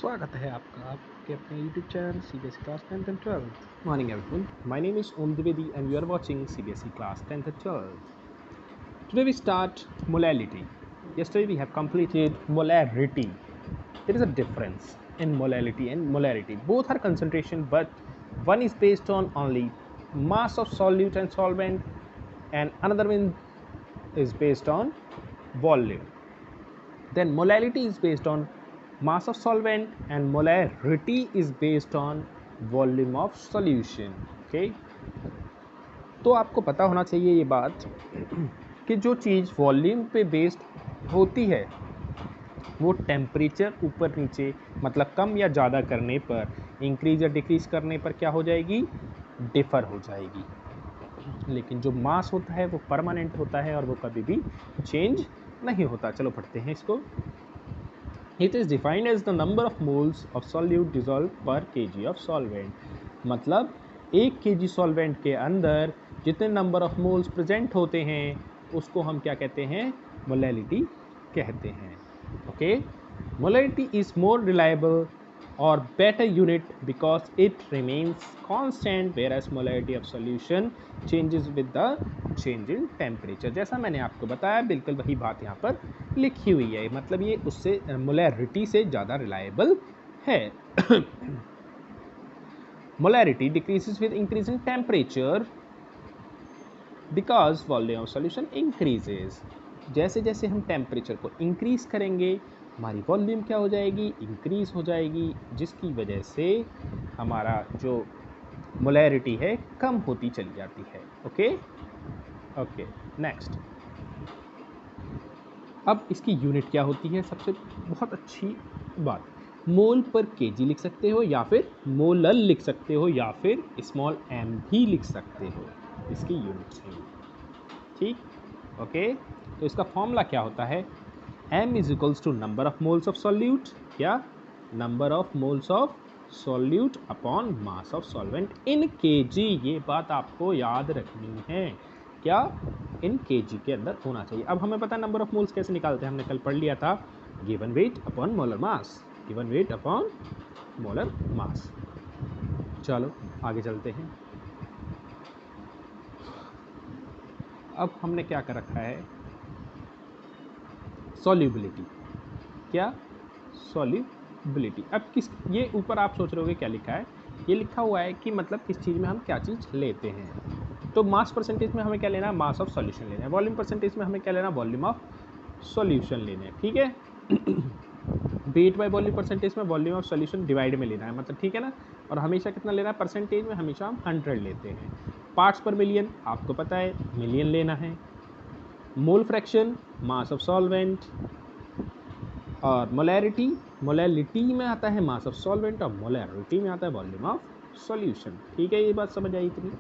स्वागत है आपका आपके अपने YouTube channel CBSE class 10th and 12th. Morning everyone. My name is Om Dwivedi and you are watching CBSE class 10th and 12th. Today we start molality. Yesterday we have completed molarity. There is a difference in molality and molarity. Both are concentration, but one is based on only mass of solute and solvent and another one is based on volume. Then molality is based on mass of solvent and molarity is based on volume of solution. Okay, तो आपको पता होना चाहिए ये बात कि जो चीज़ volume पे बेस्ड होती है वो टेम्परेचर ऊपर नीचे मतलब कम या ज़्यादा करने पर, इंक्रीज या डिक्रीज करने पर क्या हो जाएगी, डिफ़र हो जाएगी. लेकिन जो मास होता है वो परमानेंट होता है और वो कभी भी चेंज नहीं होता. चलो पढ़ते हैं इसको. It is defined as the number of moles of solute dissolved per kg of solvent. मतलब 1 kg solvent के अंदर जितने नंबर ऑफ मोल्स प्रेजेंट होते हैं उसको हम क्या कहते हैं, मोलैलिटी कहते हैं. Okay, molality is more reliable or better unit because it remains constant, whereas molarity of solution changes with the change in temperature. जैसा मैंने आपको बताया बिल्कुल वही बात यहाँ पर लिखी हुई है. मतलब ये उससे molarity से ज़्यादा reliable है. Molarity decreases with increasing temperature because volume of solution increases. जैसे जैसे हम टेम्परेचर को इंक्रीज करेंगे हमारी वॉल्यूम क्या हो जाएगी, इंक्रीज हो जाएगी, जिसकी वजह से हमारा जो मोलैरिटी है कम होती चली जाती है. Okay okay next. अब इसकी यूनिट क्या होती है, सबसे बहुत अच्छी बात, मोल पर केजी लिख सकते हो या फिर मोलल लिख सकते हो या फिर स्मॉल एम भी लिख सकते हो, इसकी यूनिट्स हैं. ठीक, ओके. तो इसका फॉर्मूला क्या होता है, m is equals to number of moles of solute या number of moles of solute upon mass of solvent in kg. ये बात आपको याद रखनी है, क्या इन केजी के अंदर होना चाहिए. अब हमें पता है नंबर ऑफ मोल्स कैसे निकालते हैं, हमने कल पढ़ लिया था, given weight upon molar mass, given weight upon molar mass. चलो आगे चलते हैं. अब हमने क्या कर रखा है, सॉल्युबिलिटी. क्या, सॉल्युबिलिटी. अब किस, ये ऊपर आप सोच रहे होगे क्या लिखा है, ये लिखा हुआ है कि मतलब किस चीज़ में हम क्या चीज़ लेते हैं. तो मास परसेंटेज में हमें क्या लेना है, मास ऑफ सॉल्यूशन लेना है. वॉल्यूम परसेंटेज में हमें क्या लेना है, वॉल्यूम ऑफ सॉल्यूशन लेना है. ठीक है. वेट बाय वॉल्यूम परसेंटेज में वॉल्यूम ऑफ सॉल्यूशन डिवाइड में लेना है, मतलब ठीक है ना. और हमेशा कितना लेना है, परसेंटेज में हमेशा हम 100 लेते हैं. पार्ट्स पर मिलियन आपको पता है मिलियन लेना है. Mole fraction mass of solvent, और मोलैरिटी, मोलैलिटी में आता है मास ऑफ सॉल्वेंट और मोलैरिटी में आता है वॉल्यूम ऑफ सॉल्यूशन. ठीक है, ये बात समझ आई इतनी,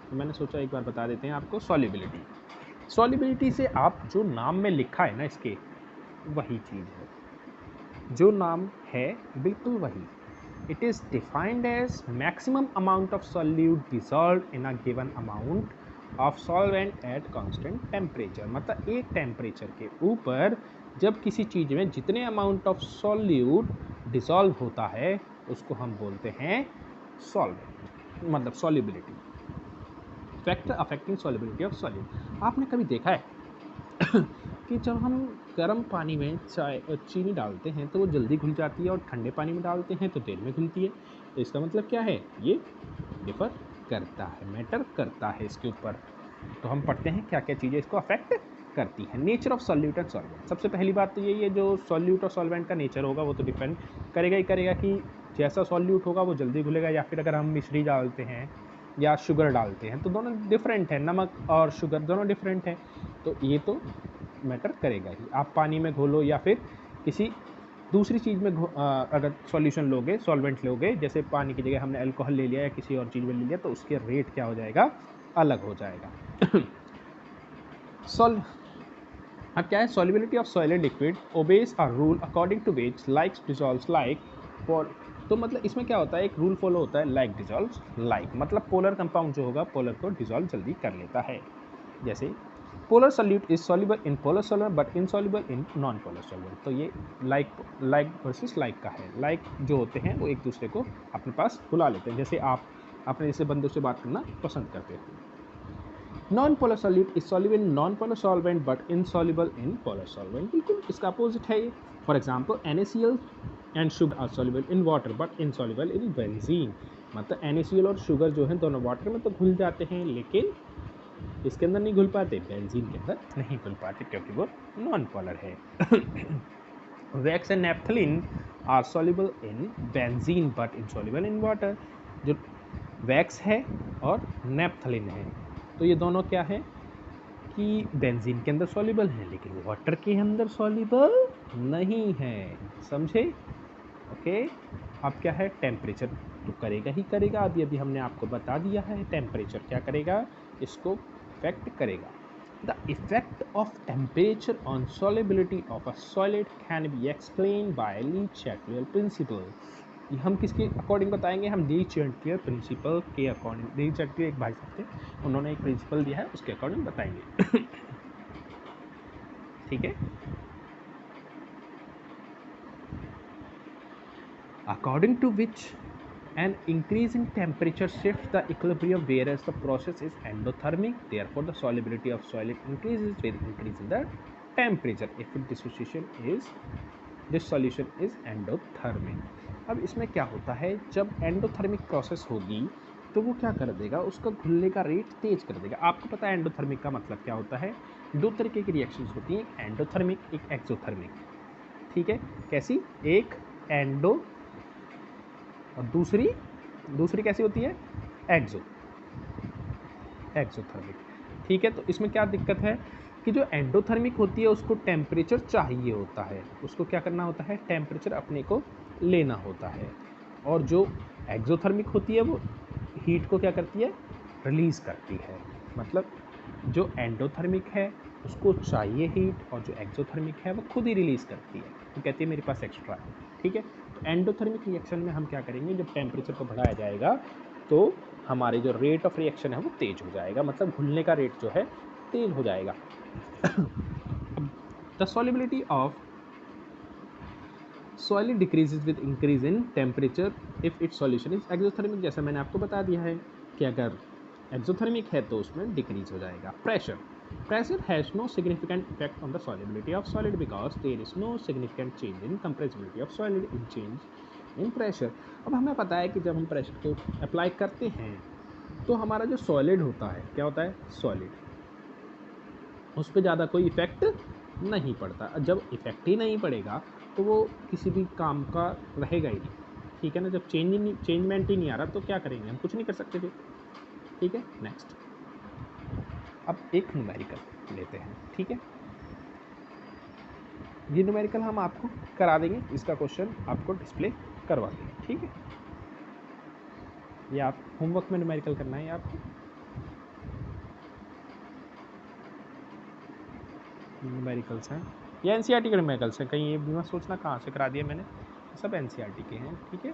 तो मैंने सोचा एक बार बता देते हैं आपको. सॉल्युबिलिटी, सॉल्युबिलिटी से आप जो नाम में लिखा है ना इसके, वही चीज़ है, जो नाम है बिल्कुल वही. It is defined as maximum amount of solute dissolve in a given amount of solvent at constant temperature. मतलब एक टेम्परेचर के ऊपर जब किसी चीज़ में जितने अमाउंट ऑफ सॉल्यूट डिसॉल्व होता है उसको हम बोलते हैं सॉल्वेंट, मतलब solubility, factor affecting solubility of solute. आपने कभी देखा है कि जब हम गर्म पानी में चाय चीनी डालते हैं तो वो जल्दी घुल जाती है और ठंडे पानी में डालते हैं तो देर में घुलती है. तो इसका मतलब क्या है, ये डिफर करता है, मैटर करता है इसके ऊपर. तो हम पढ़ते हैं क्या क्या चीज़ें इसको अफेक्ट करती है. Nature of solute and solvent. सबसे पहली बात तो यही है, जो सॉल्यूट और सॉल्वेंट का नेचर होगा वो तो डिपेंड करेगा ही करेगा कि जैसा सॉल्यूट होगा वो जल्दी घुलेगा, या फिर अगर हम मिश्री डालते हैं या शुगर डालते हैं तो दोनों डिफरेंट है, नमक और शुगर दोनों डिफरेंट है, तो ये तो मैटर करेगा ही. आप पानी में घोलो या फिर किसी दूसरी चीज़ में अगर सॉल्यूशन लोगे, सॉल्वेंट लोगे, जैसे पानी की जगह हमने अल्कोहल ले लिया या किसी और चीज़ में ले लिया, तो उसके रेट क्या हो जाएगा, अलग हो जाएगा. अब क्या है, solubility of solid liquid obeys a rule according to which like dissolves like for. तो मतलब इसमें क्या होता है, एक रूल फॉलो होता है, लाइक डिसॉल्व्स लाइक, मतलब पोलर कंपाउंड जो होगा पोलर को डिसॉल्व जल्दी कर लेता है. जैसे polar solute is soluble in polar solvent but insoluble in non polar solvent. तो ये लाइक वर्सेस लाइक का है। लाइक जो होते हैं वो एक दूसरे को अपने पास बुला लेते हैं, जैसे आप अपने जैसे बंदों से बात करना पसंद करते हो। Non polar solute is soluble in non polar solvent but insoluble in polar solvent. बिल्कुल इसका अपोजिट है ये। For example NaCl and sugar are soluble in water but insoluble in benzene. मतलब NaCl और शुगर जो है दोनों वाटर में तो घुल जाते हैं, लेकिन इसके अंदर नहीं घुल पाते, बेंजीन के अंदर नहीं घुल पाते, क्योंकि वो नॉन पोलर है। Wax and naphthalene are soluble in benzene but insoluble in water. जो वैक्स है और नेप्थलीन है, तो ये दोनों क्या है कि बेंजीन के अंदर सॉल्युबल है, लेकिन वाटर के अंदर सॉल्युबल नहीं है। समझे? ओके। अब क्या है, टेम्परेचर तो करेगा ही करेगा। अभी अभी हमने आपको बता दिया है टेम्परेचर क्या करेगा, इसको इफेक्ट करेगा। The effect of temperature on solubility of a solid can be explain by Lee Chatelier principal. ये हम किसके अकॉर्डिंग बताएंगे, हम ली चैटलियर प्रिंसिपल के अकॉर्डिंग। ली चैटलियर एक भाई साहब थे, उन्होंने एक प्रिंसिपल दिया है, उसके अकॉर्डिंग बताएंगे। ठीक है। According to which an increase in temperature shifts the equilibrium, whereas the process is endothermic. Therefore, the solubility of solid increases with increase in the temperature. If this solution is endothermic. अब इसमें क्या होता है, जब endothermic process होगी तो वो क्या कर देगा, उसका घुलने का रेट तेज कर देगा। आपको पता है एंडोथर्मिक का मतलब क्या होता है, दो तरीके की रिएक्शंस होती हैं, एक एंडोथर्मिक एक एक्सोथर्मिक। ठीक है, कैसी, एक एंडो और दूसरी कैसी होती है, एक्सोथर्मिक। ठीक है, तो इसमें क्या दिक्कत है कि जो एंडोथर्मिक होती है उसको टेम्परेचर चाहिए होता है, उसको क्या करना होता है, टेम्परेचर अपने को लेना होता है। और जो एक्सोथर्मिक होती है वो हीट को क्या करती है, रिलीज़ करती है। मतलब जो एंडोथर्मिक है उसको चाहिए हीट, और जो एक्सोथर्मिक है वो खुद ही रिलीज़ करती है, तो कहती है मेरे पास एक्स्ट्रा है। ठीक है, तो एंडोथर्मिक रिएक्शन में हम क्या करेंगे, जब टेम्परेचर को बढ़ाया जाएगा तो हमारे जो रेट ऑफ रिएक्शन है वो तेज हो जाएगा, मतलब घुलने का रेट जो है तेज हो जाएगा। The solubility of solid decreases with increase in temperature if it's solution is exothermic. जैसा मैंने आपको बता दिया है कि अगर एक्सोथर्मिक है तो उसमें डिक्रीज हो जाएगा। Pressure has no significant effect on the solubility of solid because there is no significant change in compressibility of solid in change in pressure. अब हमें पता है कि जब हम प्रेशर को अप्लाई करते हैं तो हमारा जो सॉलिड होता है, क्या होता है, सॉलिड, उस पर ज़्यादा कोई इफेक्ट नहीं पड़ता। जब इफेक्ट ही नहीं पड़ेगा तो वो किसी भी काम का रहेगा ही नहीं। ठीक है ना, जब चेंजमेंट ही नहीं आ रहा तो क्या करेंगे, हम कुछ नहीं कर सकते फिर। ठीक है, नेक्स्ट। अब एक न्यूमेरिकल लेते हैं। ठीक है, ये न्यूमेरिकल हम आपको करा देंगे, इसका क्वेश्चन आपको डिस्प्ले करवा देंगे। ठीक है, ये आप होमवर्क में न्यूमेरिकल करना है आपको। न्यूमेरिकल्स हैं, ये एनसीईआरटी के न्यूमेरिकल्स हैं, कहीं ये भी मत सोचना कहाँ से करा दिया मैंने, सब एनसीईआरटी के हैं। ठीक है,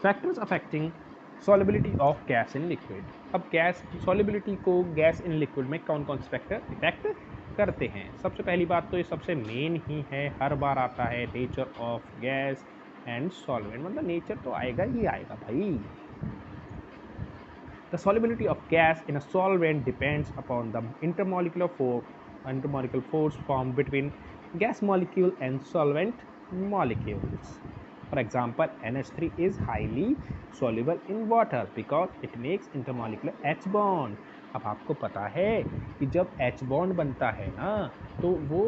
factors affecting solubility of gas in liquid. अब गैस सॉल्युबिलिटी को गैस इन लिक्विड में कौन कौन से फैक्टर इफेक्ट करते हैं। सबसे पहली बात तो ये सबसे मेन ही है, हर बार आता है, nature of gas and solvent. मतलब नेचर तो आएगा ही आएगा भाई। The solubility of gas in a solvent depends upon the intermolecular force formed between gas molecule and solvent molecules. For example, NH3 is highly soluble in water because it makes intermolecular H bond. अब आपको पता है कि जब H bond बनता है ना तो वो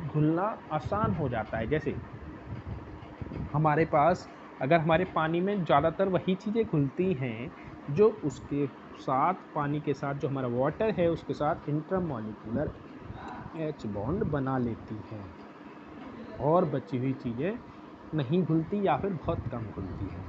घुलना आसान हो जाता है। जैसे हमारे पास अगर हमारे पानी में ज़्यादातर वही चीज़ें घुलती हैं जो उसके साथ, पानी के साथ जो हमारा वाटर है उसके साथ इंटरमॉलिक्यूलर H बॉन्ड बना लेती हैं, और बची हुई चीज़ें नहीं घुलती या फिर बहुत कम घुलती हैं।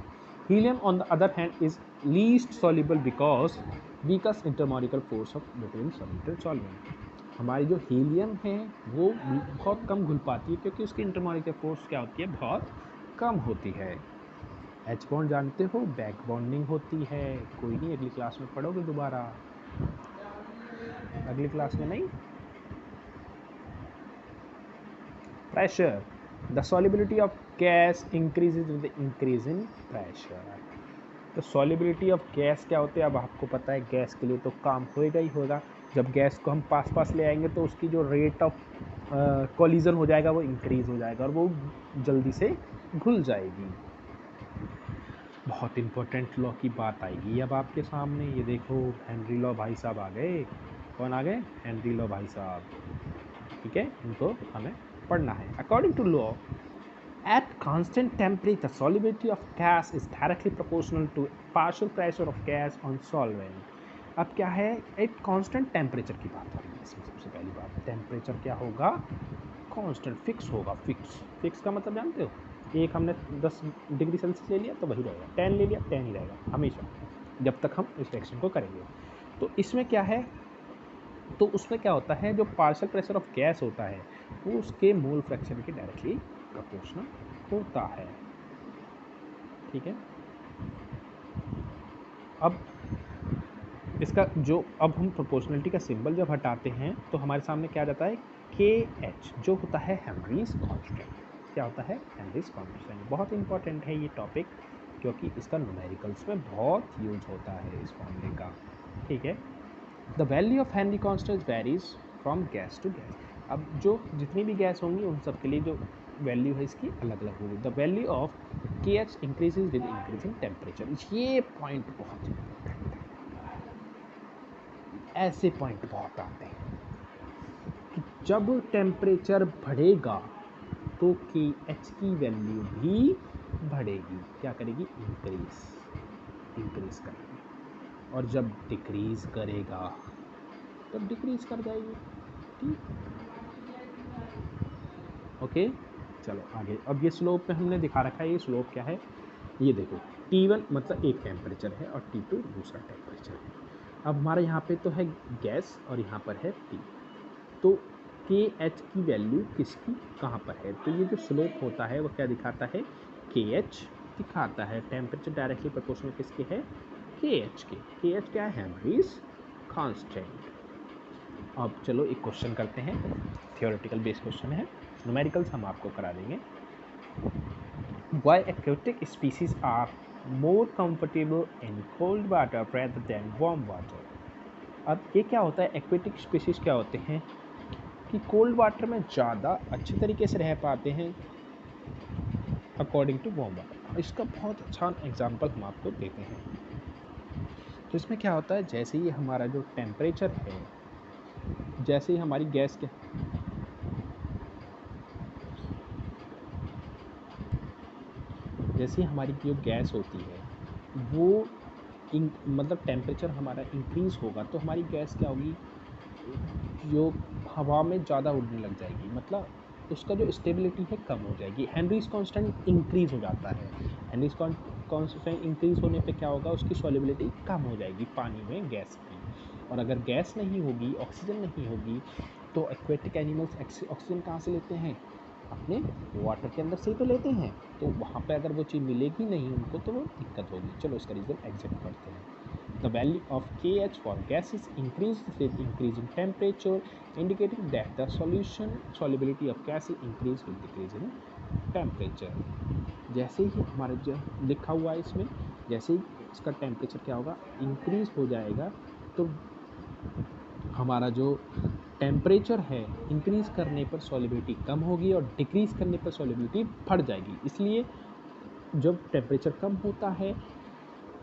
Helium on the other hand is least soluble because weakest intermolecular force of between solvent and solvent. हमारी जो हीलियम है वो बहुत कम घुल पाती है क्योंकि उसकी इंटरमॉलिक्यूलर फोर्स क्या होती है, बहुत कम होती है। H बॉन्ड जानते हो, बैक बॉन्डिंग होती है, कोई नहीं अगली क्लास में पढ़ोगे दोबारा, अगली क्लास में नहीं। Pressure, the solubility of gas increases with increase in pressure. तो सॉल्युबिलिटी ऑफ गैस क्या होते हैं, अब आपको पता है गैस के लिए तो काम होएगा ही होगा। जब गैस को हम पास पास ले आएंगे तो उसकी जो रेट ऑफ कोलिजन हो जाएगा वो इंक्रीज हो जाएगा और वो जल्दी से घुल जाएगी। बहुत इंपॉर्टेंट लॉ की बात आएगी अब आपके सामने, ये देखो हेनरी लॉ भाई साहब आ गए। कौन आ गए? हेनरी लॉ भाई साहब, ठीक है, इनको हमें पढ़ना है। According to law, at constant temperature, solubility of gas is directly proportional to partial pressure of gas on solvent. अब क्या है, एक कांस्टेंट टेम्परेचर की बात हो रही है इसमें। सबसे पहली बात, टेम्परेचर क्या होगा? कांस्टेंट, फिक्स होगा। फिक्स का मतलब जानते हो, एक हमने 10 डिग्री सेल्सियस ले लिया तो वही रहेगा, 10 ले लिया 10 ही रहेगा हमेशा, जब तक हम इस रिएक्शन को करेंगे। तो इसमें क्या है, तो उसमें क्या होता है, जो पार्शियल प्रेशर ऑफ गैस होता है वो उसके मोल फ्रैक्शन के डायरेक्टली प्रोपोर्शनल होता है, ठीक है। अब इसका जो, अब हम प्रोपोर्शनलिटी का सिंबल जब हटाते हैं तो हमारे सामने क्या आ जाता है, KH, जो होता है हेनरीज कांस्टेंट। क्या होता है? Henrys constant. बहुत इंपॉर्टेंट है ये टॉपिक, क्योंकि इसका न्यूमेरिकल्स में बहुत यूज होता है इस फॉर्मूले का, ठीक है। The value of Henry constant varies from gas to gas. अब जो जितनी भी गैस होंगी उन सब के लिए जो वैल्यू है इसकी अलग अलग होगी। The value of KH increases with increasing temperature. ये पॉइंट बहुत इंपॉर्टेंट है, ऐसे पॉइंट बहुत आते हैं कि जब टेम्परेचर बढ़ेगा तो KH की वैल्यू भी बढ़ेगी। क्या करेगी? इंक्रीज करेगी। और जब डिक्रीज करेगा तब डिक्रीज कर जाएगी, ठीक। ओके, चलो आगे। अब ये स्लोप में हमने दिखा रखा है, ये स्लोप क्या है, ये देखो T1 मतलब एक टेम्परेचर है और T2 दूसरा टेम्परेचर है। अब हमारे यहाँ पे तो है गैस और यहाँ पर है T, तो KH की वैल्यू किसकी कहाँ पर है, तो ये जो स्लोप होता है वो क्या दिखाता है, KH दिखाता है। टेम्परेचर डायरेक्टली प्रोपोर्शनल किसके है, KH के। KH क्या है? Henrys constant. अब चलो एक क्वेश्चन करते हैं, थियोरेटिकल बेस्ड क्वेश्चन है, न्यूमेरिकल्स हम आपको करा देंगे। Why aquatic species are more comfortable in cold water rather than warm water? अब ये क्या होता है, एक्वेटिक स्पीसीज क्या होते हैं कि कोल्ड वाटर में ज़्यादा अच्छे तरीके से रह पाते हैं अकॉर्डिंग टू वार्म वाटर। इसका बहुत अच्छा एग्जांपल हम आपको देते हैं। तो इसमें क्या होता है, जैसे ही हमारा जो टेम्परेचर है, जैसे ही हमारी गैस के जैसे ही हमारी जो गैस होती है वो मतलब टेम्परेचर हमारा इंक्रीज़ होगा तो हमारी गैस क्या होगी, जो हवा में ज़्यादा उड़ने लग जाएगी, मतलब उसका जो स्टेबिलिटी है कम हो जाएगी। हेनरीज कांस्टेंट इंक्रीज़ हो जाता है। हेनरीज कांस्टेंट इंक्रीज़ होने पे क्या होगा, उसकी सॉल्युबिलिटी कम हो जाएगी पानी में गैस की। और अगर गैस नहीं होगी, ऑक्सीजन नहीं होगी, तो एक्वेटिक एनिमल्स ऑक्सीजन कहाँ से लेते हैं, अपने वाटर के अंदर से ही तो लेते हैं। तो वहाँ पे अगर वो चीज़ मिलेगी नहीं उनको तो वो दिक्कत होगी। चलो इसका रीज़न एग्जैक्ट पढ़ते हैं। The value of KH for gases increases with increasing temperature, indicating that the solubility of gases increase with decrease in temperature. जैसे ही हमारा जो लिखा हुआ है इसमें, जैसे ही इसका टेम्परेचर क्या होगा, इंक्रीज हो जाएगा, तो हमारा जो टेम्परेचर है इंक्रीज करने पर सॉल्युबिलिटी कम होगी और डिक्रीज करने पर सॉल्युबिलिटी बढ़ जाएगी। इसलिए जब टेम्परेचर कम होता है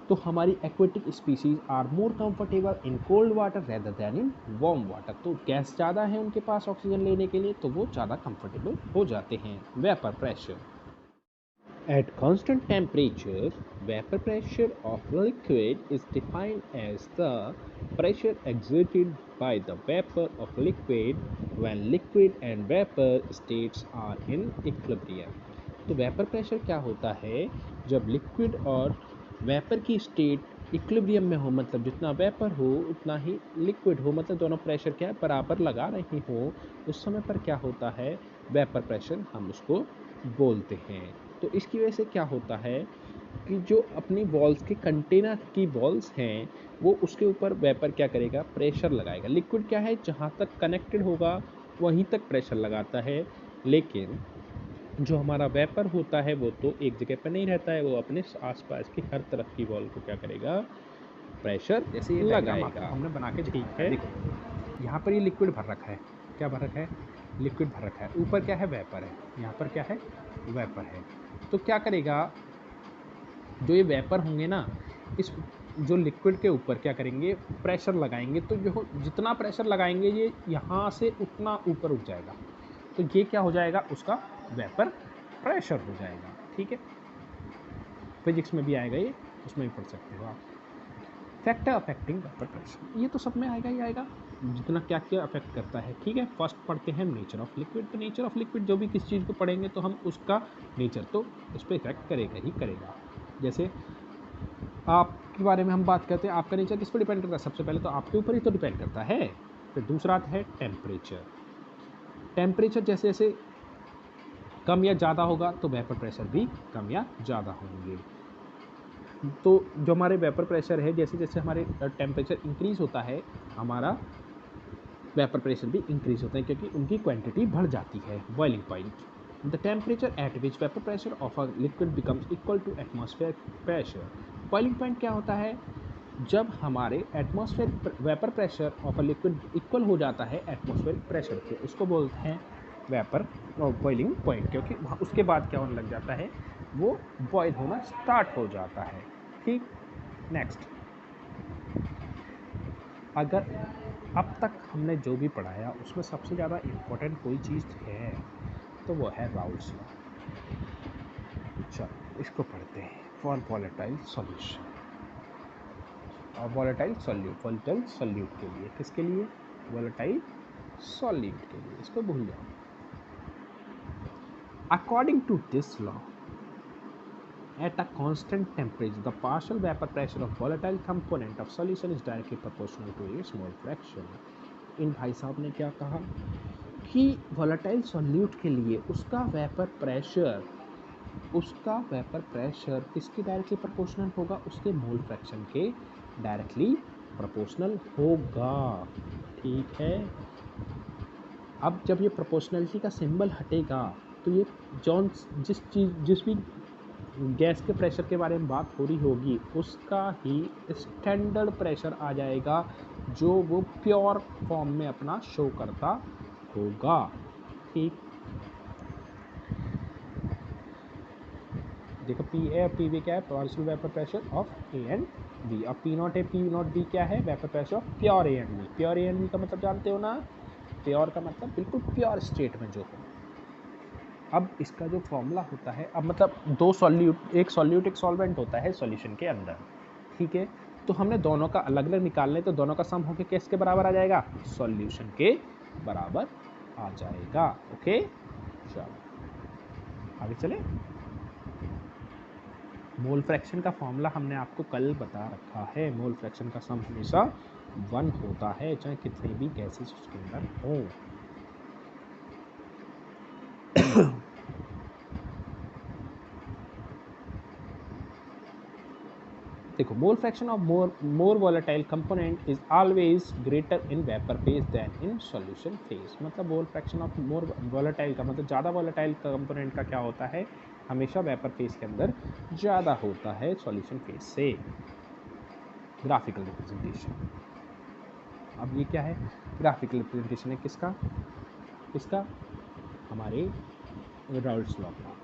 तो हमारी aquatic species are more comfortable in cold water rather than in warm water. तो गैस ज़्यादा है उनके पास ऑक्सीजन लेने के लिए, तो वो ज़्यादा कंफर्टेबल हो जाते हैं। Vapour pressure, at constant temperature, vapor pressure of liquid is defined as the pressure exerted by the vapor of liquid when liquid and vapor states are in equilibrium. तो वेपर प्रेशर क्या होता है, जब liquid और vapour की state equilibrium में हो, मतलब जितना वेपर हो उतना ही लिक्विड हो, मतलब दोनों प्रेशर क्या है, बराबर लगा रही हो, उस समय पर क्या होता है, वेपर प्रेशर हम उसको बोलते हैं। तो इसकी वजह से क्या होता है कि जो अपनी बॉल्स के कंटेनर की बॉल्स हैं वो उसके ऊपर वेपर क्या करेगा, प्रेशर लगाएगा। लिक्विड क्या है, जहाँ तक कनेक्टेड होगा वहीं तक प्रेशर लगाता है, लेकिन जो हमारा वेपर होता है वो तो एक जगह पर नहीं रहता है, वो अपने आसपास की हर तरफ की बॉल को क्या करेगा, प्रेशर जैसे ये डायग्राम आपको लगाएगा। हमने बना के ठीक दिखाया है, है, देखो यहाँ पर ये लिक्विड भर रखा है, क्या भर रखा है, लिक्विड भर रखा है, ऊपर क्या है, वेपर है, यहाँ पर क्या है, वेपर है। तो क्या करेगा, जो ये वेपर होंगे ना, इस जो लिक्विड के ऊपर क्या करेंगे, प्रेशर लगाएंगे। तो जो जितना प्रेशर लगाएंगे ये यहाँ से उतना ऊपर उठ जाएगा, तो ये क्या हो जाएगा, उसका वेपर प्रेशर हो जाएगा। ठीक है, फिजिक्स में भी आएगा ये, उसमें भी पढ़ सकते हो आप। फैक्टर अफेक्टिंग वेपर प्रेशर, ये तो सब में आएगा ही आएगा, जितना क्या क्या अफेक्ट करता है। ठीक है, फर्स्ट पढ़ते हैं नेचर ऑफ लिक्विड। तो नेचर ऑफ लिक्विड, जो भी किसी चीज़ को पढ़ेंगे तो हम उसका नेचर तो उस पर इफेक्ट करेगा ही करेगा। जैसे आपके बारे में हम बात करते हैं, आपका नेचर किस पर डिपेंड करता है, सबसे पहले तो आपके ऊपर ही तो डिपेंड करता है। फिर दूसरा आता है टेम्परेचर। टेम्परेचर जैसे जैसे कम या ज़्यादा होगा तो वेपर प्रेशर भी कम या ज़्यादा होंगे। तो जो हमारे वेपर प्रेशर है, जैसे जैसे हमारे टेम्परेचर इंक्रीज होता है, हमारा वेपर प्रेशर भी इंक्रीज होता है, क्योंकि उनकी क्वांटिटी बढ़ जाती है। Boiling point, the temperature at which vapour pressure of a liquid becomes equal to atmosphere pressure. Boiling point क्या होता है, जब हमारे atmosphere vapour pressure of a liquid equal हो जाता है एटमॉस्फेयर प्रेशर के, उसको बोलते हैं वेपर और बॉइलिंग पॉइंट, क्योंकि उसके बाद क्या होने लग जाता है, वो बॉयल होना स्टार्ट हो जाता है। ठीक, नेक्स्ट, अगर अब तक हमने जो भी पढ़ाया उसमें सबसे ज़्यादा इम्पोर्टेंट कोई चीज़ है तो वो है राउल्स लॉ। चलो इसको पढ़ते हैं। फॉर वॉलेटाइल सॉल्यूशन और वॉलेटाइल सॉल्यूट के लिए, किसके लिए, वॉलेटाइल सॉल्यूट के लिए, इसको भूल जाओ। According to this law, at a constant temperature, the partial vapor pressure of volatile component of solution is directly proportional to its mole fraction। इन भाई साहब ने क्या कहा कि वॉलेटाइल सॉल्यूट के लिए उसका वेपर प्रेशर किसके डायरेक्टली प्रोपोर्शनल होगा, उसके मोल फ्रैक्शन के डायरेक्टली प्रोपोर्शनल होगा। ठीक है, अब जब ये प्रोपोर्शनलिटी का सिंबल हटेगा तो ये जिस भी गैस के प्रेशर के बारे में बात हो रही होगी उसका ही स्टैंडर्ड प्रेशर आ जाएगा, जो वो प्योर फॉर्म में अपना शो करता होगा। ठीक, देखो पी ए और पी बी क्या है, partial vapour pressure of A and B. अब P naught A P naught B क्या है, vapour pressure of pure A and B. Pure A and B का मतलब जानते हो ना, प्योर का मतलब बिल्कुल प्योर स्टेट में जो हो। अब इसका जो फॉर्मूला होता है, अब मतलब दो सॉल्यूट, एक सॉल्यूट एक सॉल्वेंट होता है सॉल्यूशन के अंदर। ठीक है, तो हमने दोनों का अलग अलग निकालने, तो दोनों का सम होकर किसके बराबर आ जाएगा, सॉल्यूशन के बराबर आ जाएगा। ओके, चलो आगे चले। मोल फ्रैक्शन का फॉर्मूला हमने आपको कल बता रखा है। मोल फ्रैक्शन का सम हमेशा 1 होता है, चाहे कितने भी गैसेस उसके अंदर हो। देखो, mole fraction of more volatile component is always greater in vapour phase than in solution phase. मतलब mole fraction of more volatile का मतलब ज़्यादा वॉलेटाइल कंपोनेंट का क्या होता है, हमेशा वेपर फेज के अंदर ज़्यादा होता है सॉल्यूशन फेज से। ग्राफिकल रिप्रेजेंटेशन, अब ये क्या है, ग्राफिकल रिप्रेजेंटेशन है किसका, किसका, हमारे राउल्ट्स लॉ का।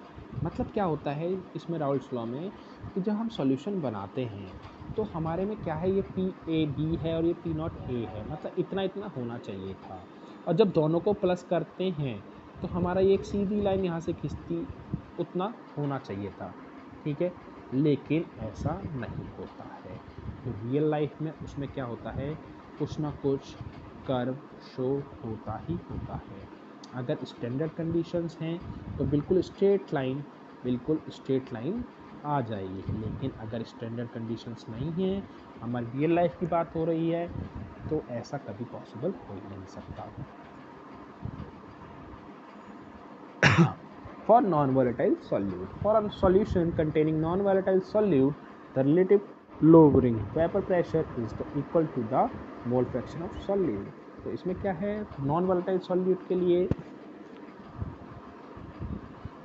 मतलब क्या होता है इसमें राउल्ट्स लॉ में, कि जब हम सॉल्यूशन बनाते हैं तो हमारे में क्या है, ये पी ए बी है और ये पी नॉट ए है, मतलब इतना इतना होना चाहिए था। और जब दोनों को प्लस करते हैं तो हमारा ये एक सीधी लाइन यहाँ से खिंचती, उतना होना चाहिए था। ठीक है, लेकिन ऐसा नहीं होता है। जो रियल लाइफ में उसमें क्या होता है, कुछ ना कुछ कर्व शो होता ही होता है। अगर स्टैंडर्ड कंडीशंस हैं तो बिल्कुल स्ट्रेट लाइन आ जाएगी, लेकिन अगर स्टैंडर्ड कंडीशंस नहीं हैं, हमारी रियल लाइफ की बात हो रही है, तो ऐसा कभी पॉसिबल हो ही नहीं सकता। For non-volatile solute, for a solution containing non-volatile solute, the relative lowering vapor pressure is equal to the mole fraction of solute. तो इसमें क्या है, नॉन वोलेटाइल सॉल्यूट के लिए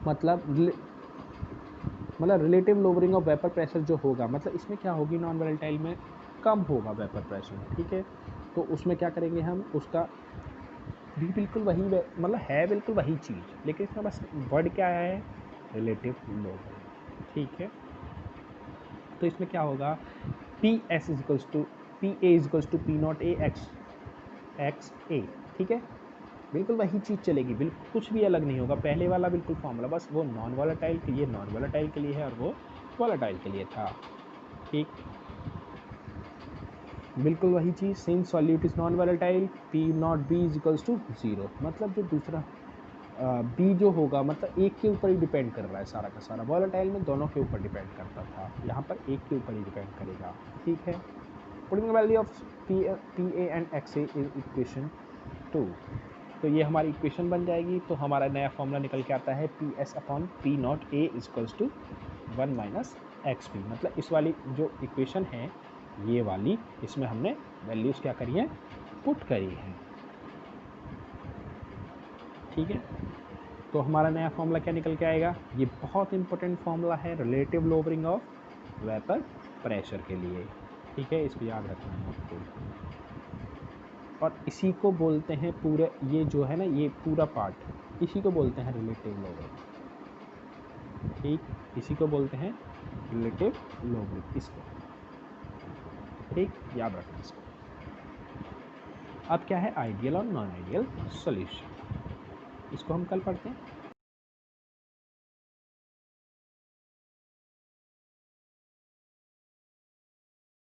मतलब relative lowering of vapour pressure जो होगा, मतलब इसमें क्या होगी, नॉन वोलेटाइल में कम होगा वेपर प्रेशर, ठीक है। तो उसमें क्या करेंगे हम, उसका भी बिल्कुल वही मतलब है बिल्कुल वही चीज़, लेकिन इसमें बस वर्ड क्या है, रिलेटिव लोवरिंग, ठीक है। तो इसमें क्या होगा, P S equals to P A equals to P naught A X A, ठीक है। बिल्कुल वही चीज़ चलेगी, बिल्कुल कुछ भी अलग नहीं होगा, पहले वाला बिल्कुल फॉर्मूला, बस वो नॉन वोलेटाइल के लिए नॉन वोलेटाइल के लिए है और वो वोलेटाइल के लिए था, ठीक। बिल्कुल वही चीज़, since solute is non volatile P naught B is equals to 0, मतलब जो दूसरा बी जो होगा मतलब एक के ऊपर ही डिपेंड कर रहा है सारा का सारा, वोलेटाइल में दोनों के ऊपर डिपेंड करता था, यहाँ पर एक के ऊपर ही डिपेंड करेगा, ठीक है। Putting the value of P A and x A is equation 2, तो ये हमारी इक्वेशन बन जाएगी। तो हमारा नया फॉर्मूला निकल के आता है P S upon P naught A equals to 1 minus X P, मतलब इस वाली जो इक्वेशन है ये वाली, इसमें हमने वैल्यूज़ क्या करी है, पुट करी है, ठीक है। तो हमारा नया फॉर्मूला क्या निकल के आएगा, ये बहुत इंपॉर्टेंट फॉर्मूला है relative lowering of vapour pressure के लिए, ठीक है, इसको याद रखना है आपको। और इसी को बोलते हैं पूरे, ये जो है ना ये पूरा पार्ट, इसी को बोलते हैं रिलेटिव लोवरिंग, ठीक, इसी को बोलते हैं रिलेटिव लोवरिंग, इसको, ठीक, याद रखना इसको। अब क्या है आइडियल और नॉन आइडियल सॉल्यूशन, इसको हम कल पढ़ते हैं।